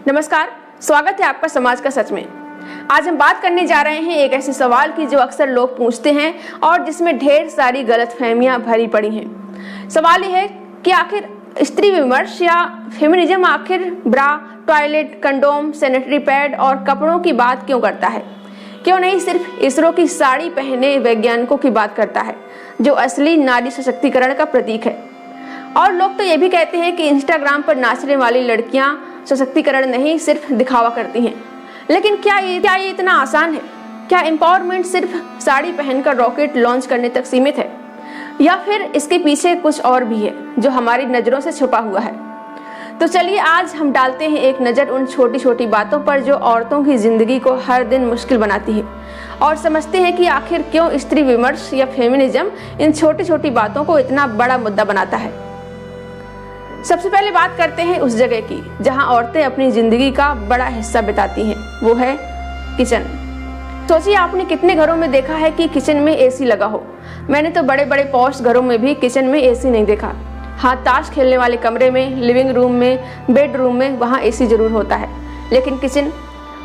नमस्कार, स्वागत है आपका समाज का सच में। आज हम बात करने जा रहे हैं एक ऐसे सवाल की जो अक्सर लोग पूछते हैं और जिसमें ढेर सारी गलतफहमियां भरी पड़ी हैं। सवाल ये है कि आखिर स्त्री विमर्श या फेमिनिज्म आखिर ब्रा, टॉयलेट, कंडोम, सैनिटरी पैड और कपड़ों की बात क्यों करता है? क्यों नहीं सिर्फ इसरो की साड़ी पहने वैज्ञानिकों की बात करता है, जो असली नारी सशक्तिकरण का प्रतीक है। और लोग तो ये भी कहते हैं कि इंस्टाग्राम पर नाचने वाली लड़कियां सशक्तिकरण नहीं, सिर्फ दिखावा करती हैं। लेकिन क्या ये इतना आसान है? क्या एम्पावरमेंट सिर्फ साड़ी पहनकर रॉकेट लॉन्च करने तक सीमित है, या फिर इसके पीछे कुछ और भी है जो हमारी नज़रों से छुपा हुआ है? तो चलिए आज हम डालते हैं एक नज़र उन छोटी छोटी बातों पर जो औरतों की जिंदगी को हर दिन मुश्किल बनाती है, और समझते हैं कि आखिर क्यों स्त्री विमर्श या फेमिनिज्म इन छोटी छोटी बातों को इतना बड़ा मुद्दा बनाता है। सबसे पहले बात करते हैं उस जगह की जहां औरतें अपनी जिंदगी का बड़ा हिस्सा बिताती हैं, वो है किचन। सोचिए, आपने कितने घरों में देखा है कि किचन में एसी लगा हो। मैंने तो बड़े बड़े पॉश घरों में भी किचन में एसी नहीं देखा। हाँ, ताश खेलने वाले कमरे में, लिविंग रूम में, बेडरूम में वहाँ एसी जरूर होता है, लेकिन किचन,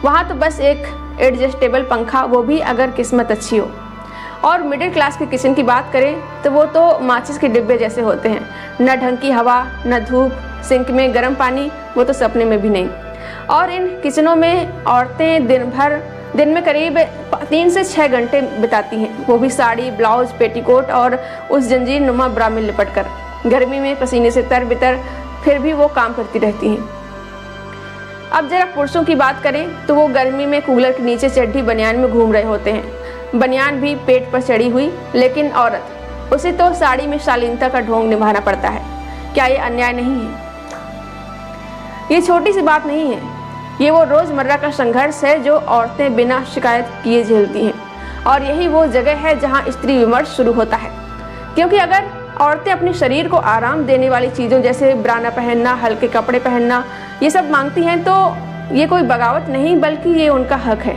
वहाँ तो बस एक एडजस्टेबल पंखा, वो भी अगर किस्मत अच्छी हो। और मिडिल क्लास के किचन की बात करें तो वो तो माचिस के डिब्बे जैसे होते हैं, न ढंग की हवा, न धूप, सिंक में गर्म पानी, वो तो सपने में भी नहीं। और इन किचनों में औरतें दिन में करीब 3 से 6 घंटे बिताती हैं, वो भी साड़ी, ब्लाउज, पेटीकोट और उस जंजीर नुमा ब्रा में लिपट कर। गर्मी में पसीने से तर-बितर, फिर भी वो काम करती रहती हैं। अब जरा पुरुषों की बात करें तो वो गर्मी में कूलर के नीचे चड्ढी बनियान में घूम रहे होते हैं, बनियान भी पेट पर चढ़ी हुई। लेकिन औरत, उसे तो साड़ी में शालीनता का ढोंग निभाना पड़ता है। क्या ये अन्याय नहीं है? ये छोटी सी बात नहीं है, ये वो रोजमर्रा का संघर्ष है जो औरतें बिना शिकायत किए झेलती हैं। और यही वो जगह है जहां स्त्री विमर्श शुरू होता है। क्योंकि अगर औरतें अपने शरीर को आराम देने वाली चीज़ों जैसे ब्राना पहनना, हल्के कपड़े पहनना, ये सब मांगती हैं तो ये कोई बगावत नहीं, बल्कि ये उनका हक है।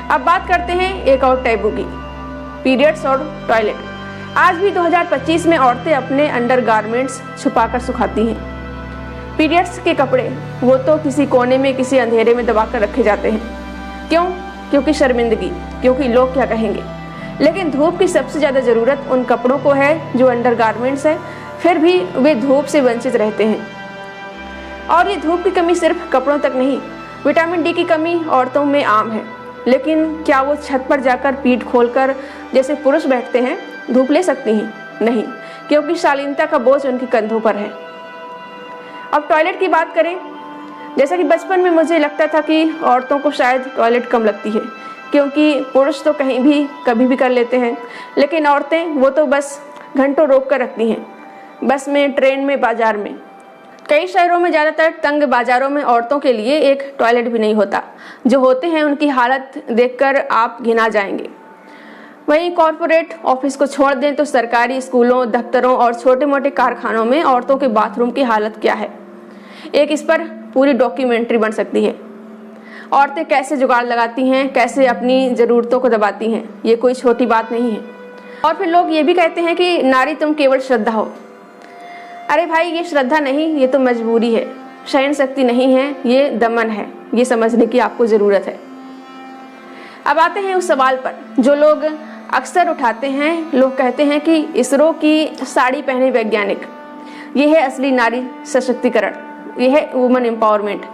अब बात करते हैं एक और टैबू की, पीरियड्स और टॉयलेट। आज भी 2025 में औरतें अपने अंडरगारमेंट्स छुपाकर सुखाती हैं। पीरियड्स के कपड़े वो तो किसी कोने में, किसी अंधेरे में दबाकर रखे जाते हैं। क्यों? क्योंकि शर्मिंदगी, क्योंकि लोग क्या कहेंगे। लेकिन धूप की सबसे ज़्यादा ज़रूरत उन कपड़ों को है जो अंडरगारमेंट्स है, फिर भी वे धूप से वंचित रहते हैं। और ये धूप की कमी सिर्फ कपड़ों तक नहीं, विटामिन डी की कमी औरतों में आम है। लेकिन क्या वो छत पर जाकर पीठ खोलकर जैसे पुरुष बैठते हैं धूप ले सकती हैं? नहीं, क्योंकि शालीनता का बोझ उनके कंधों पर है। अब टॉयलेट की बात करें, जैसा कि बचपन में मुझे लगता था कि औरतों को शायद टॉयलेट कम लगती है, क्योंकि पुरुष तो कहीं भी कभी भी कर लेते हैं, लेकिन औरतें वो तो बस घंटों रोक कर रखती हैं, बस में, ट्रेन में, बाजार में। कई शहरों में, ज़्यादातर तंग बाजारों में औरतों के लिए एक टॉयलेट भी नहीं होता। जो होते हैं उनकी हालत देखकर आप घिना जाएंगे। वहीं कॉरपोरेट ऑफिस को छोड़ दें तो सरकारी स्कूलों, दफ्तरों और छोटे मोटे कारखानों में औरतों के बाथरूम की हालत क्या है, एक इस पर पूरी डॉक्यूमेंट्री बन सकती है। औरतें कैसे जुगाड़ लगाती हैं, कैसे अपनी ज़रूरतों को दबाती हैं, ये कोई छोटी बात नहीं है। और फिर लोग ये भी कहते हैं कि नारी तुम केवल श्रद्धा हो। अरे भाई, ये श्रद्धा नहीं, ये तो मजबूरी है। सहन शक्ति नहीं है, ये दमन है। ये समझने की आपको ज़रूरत है। अब आते हैं उस सवाल पर जो लोग अक्सर उठाते हैं। लोग कहते हैं कि इसरो की साड़ी पहने वैज्ञानिक, ये है असली नारी सशक्तिकरण, ये है वुमन एम्पावरमेंट।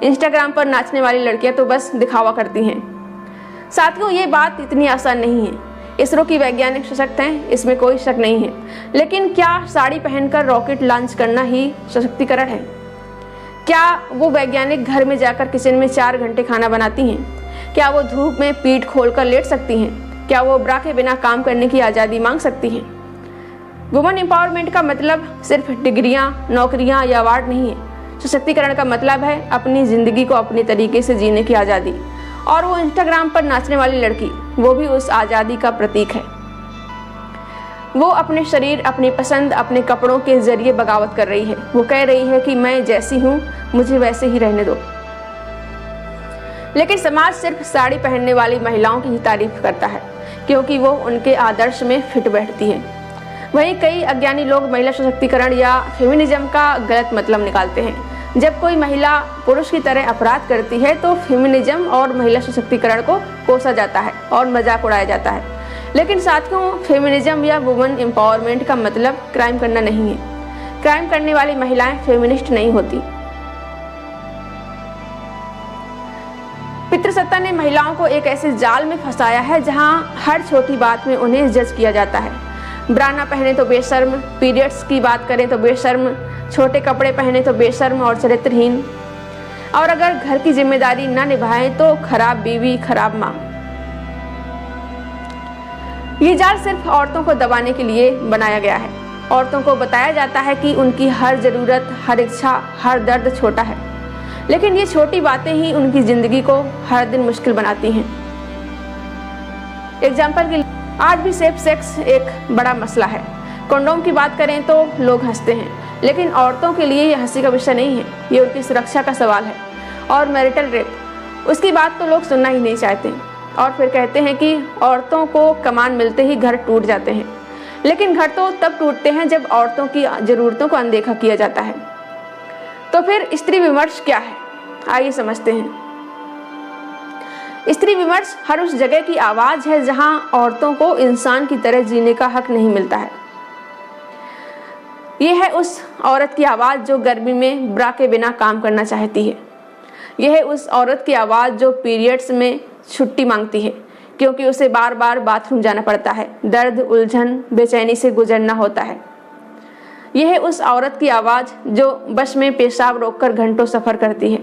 इंस्टाग्राम पर नाचने वाली लड़कियां तो बस दिखावा करती हैं। साथियों, ये बात इतनी आसान नहीं है। इसरो की वैज्ञानिक सशक्त हैं, इसमें कोई शक नहीं है। लेकिन क्या साड़ी पहनकर रॉकेट लॉन्च करना ही सशक्तिकरण है? क्या वो वैज्ञानिक घर में जाकर किचन में 4 घंटे खाना बनाती हैं? क्या वो धूप में पीठ खोलकर लेट सकती हैं? क्या वो ब्रा के बिना काम करने की आज़ादी मांग सकती हैं? वुमन एम्पावरमेंट का मतलब सिर्फ डिग्रियां, नौकरियां या अवार्ड नहीं है। सशक्तिकरण का मतलब है अपनी ज़िंदगी को अपने तरीके से जीने की आज़ादी। और वो इंस्टाग्राम पर नाचने वाली लड़की, वो भी उस आज़ादी का प्रतीक है। वो अपने शरीर, अपनी पसंद, अपने कपड़ों के जरिए बगावत कर रही है। वो कह रही है कि मैं जैसी हूँ मुझे वैसे ही रहने दो। लेकिन समाज सिर्फ साड़ी पहनने वाली महिलाओं की ही तारीफ करता है, क्योंकि वो उनके आदर्श में फिट बैठती है। वहीं कई अज्ञानी लोग महिला सशक्तिकरण या फेमिनिज्म का गलत मतलब निकालते हैं। जब कोई महिला पुरुष की तरह अपराध करती है तो फेमिनिज्म और महिला सशक्तिकरण को कोसा जाता है और मजाक उड़ाया जाता है। लेकिन साथियों, फेमिनिज्म या वुमेन एम्पावरमेंट का मतलब क्राइम करना नहीं है। क्राइम करने वाली महिलाएं फेमिनिस्ट नहीं होती। पितृसत्ता ने महिलाओं को एक ऐसे जाल में फंसाया है जहां हर छोटी बात में उन्हें जज किया जाता है। ब्राना पहने तो बेशर्म, पीरियड्स की बात करें तो बेशर्म, छोटे कपड़े पहने तो बेशर्म और चरित्रहीन, और अगर घर की जिम्मेदारी न निभाएं तो खराब बीवी, खराब माँ। ये जाल सिर्फ औरतों को दबाने के लिए बनाया गया है। औरतों को बताया जाता है कि उनकी हर जरूरत, हर इच्छा, हर दर्द छोटा है, लेकिन ये छोटी बातें ही उनकी जिंदगी को हर दिन मुश्किल बनाती हैं। एग्जाम्पल के लिए, आज भी सेफ सेक्स एक बड़ा मसला है। कंडोम की बात करें तो लोग हंसते हैं, लेकिन औरतों के लिए ये हंसी का विषय नहीं है, ये उनकी सुरक्षा का सवाल है। और मैरिटल रेप, उसकी बात तो लोग सुनना ही नहीं चाहते और फिर कहते हैं कि औरतों को कमान मिलते ही घर टूट जाते हैं। लेकिन घर तो तब टूटते हैं जब औरतों की ज़रूरतों को अनदेखा किया जाता है। तो फिर स्त्री विमर्श क्या है, आइए समझते हैं। स्त्री विमर्श हर उस जगह की आवाज़ है जहां औरतों को इंसान की तरह जीने का हक नहीं मिलता है। यह है उस औरत की आवाज़ जो गर्मी में ब्रा के बिना काम करना चाहती है। यह है उस औरत की आवाज़ जो पीरियड्स में छुट्टी मांगती है क्योंकि उसे बार बार बाथरूम जाना पड़ता है, दर्द, उलझन, बेचैनी से गुजरना होता है। यह है उस औरत की आवाज़ जो बस में पेशाब रोककर घंटों सफ़र करती है।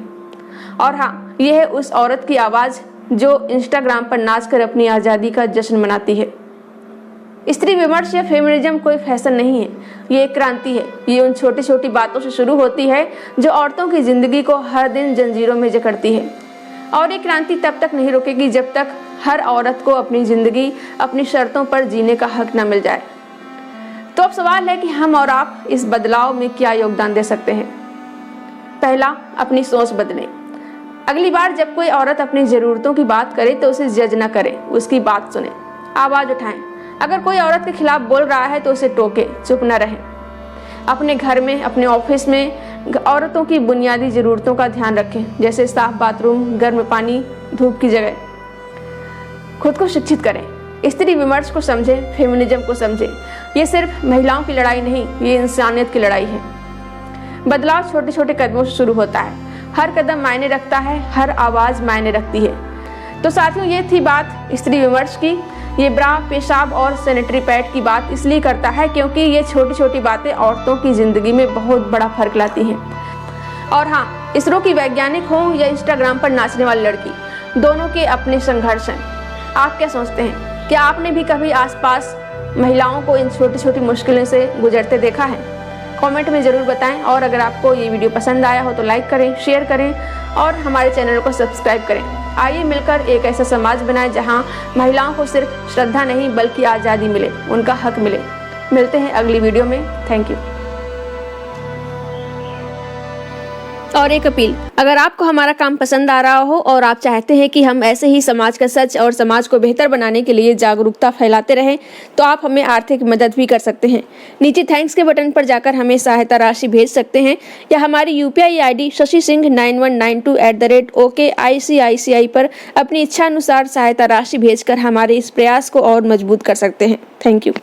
और हाँ, यह है उस औरत की आवाज़ जो इंस्टाग्राम पर नाचकर अपनी आज़ादी का जश्न मनाती है। स्त्री विमर्श या फेमिनिज्म कोई फैशन नहीं है, ये एक क्रांति है। ये उन छोटी छोटी बातों से शुरू होती है जो औरतों की ज़िंदगी को हर दिन जंजीरों में जकड़ती है। और ये क्रांति तब तक नहीं रुकेगी जब तक हर औरत को अपनी ज़िंदगी अपनी शर्तों पर जीने का हक न मिल जाए। तो अब सवाल है कि हम और आप इस बदलाव में क्या योगदान दे सकते हैं। पहला, अपनी सोच बदलें। अगली बार जब कोई औरत अपनी ज़रूरतों की बात करे तो उसे जज न करें, उसकी बात सुने, आवाज़ उठाएं। अगर कोई औरत के खिलाफ बोल रहा है तो उसे टोके, चुप न रहें। अपने घर में, अपने ऑफिस में औरतों की बुनियादी ज़रूरतों का ध्यान रखें, जैसे साफ बाथरूम, गर्म पानी, धूप की जगह। खुद को शिक्षित करें, स्त्री विमर्श को समझें, फेमिनिज्म को समझें। ये सिर्फ महिलाओं की लड़ाई नहीं, ये इंसानियत की लड़ाई है। बदलाव छोटे छोटे कदमों से शुरू होता है। हर कदम मायने रखता है, हर आवाज़ मायने रखती है। तो साथियों, ये थी बात स्त्री विमर्श की। ये ब्रा, पेशाब और सैनिटरी पैड की बात इसलिए करता है क्योंकि ये छोटी छोटी बातें औरतों की ज़िंदगी में बहुत बड़ा फर्क लाती हैं। और हाँ, इसरो की वैज्ञानिक हो या इंस्टाग्राम पर नाचने वाली लड़की, दोनों के अपने संघर्ष हैं। आप क्या सोचते हैं? क्या आपने भी कभी आसपास महिलाओं को इन छोटी छोटी मुश्किलों से गुजरते देखा है? कमेंट में ज़रूर बताएं। और अगर आपको ये वीडियो पसंद आया हो तो लाइक करें, शेयर करें और हमारे चैनल को सब्सक्राइब करें। आइए मिलकर एक ऐसा समाज बनाएं जहां महिलाओं को सिर्फ श्रद्धा नहीं बल्कि आज़ादी मिले, उनका हक मिले। मिलते हैं अगली वीडियो में। Thank you. और एक अपील, अगर आपको हमारा काम पसंद आ रहा हो और आप चाहते हैं कि हम ऐसे ही समाज का सच और समाज को बेहतर बनाने के लिए जागरूकता फैलाते रहें, तो आप हमें आर्थिक मदद भी कर सकते हैं। नीचे थैंक्स के बटन पर जाकर हमें सहायता राशि भेज सकते हैं या हमारी UPI ID shashi-singh9192@OKICICI पर अपनी इच्छा अनुसार सहायता राशि भेजकर हमारे इस प्रयास को और मजबूत कर सकते हैं। Thank you.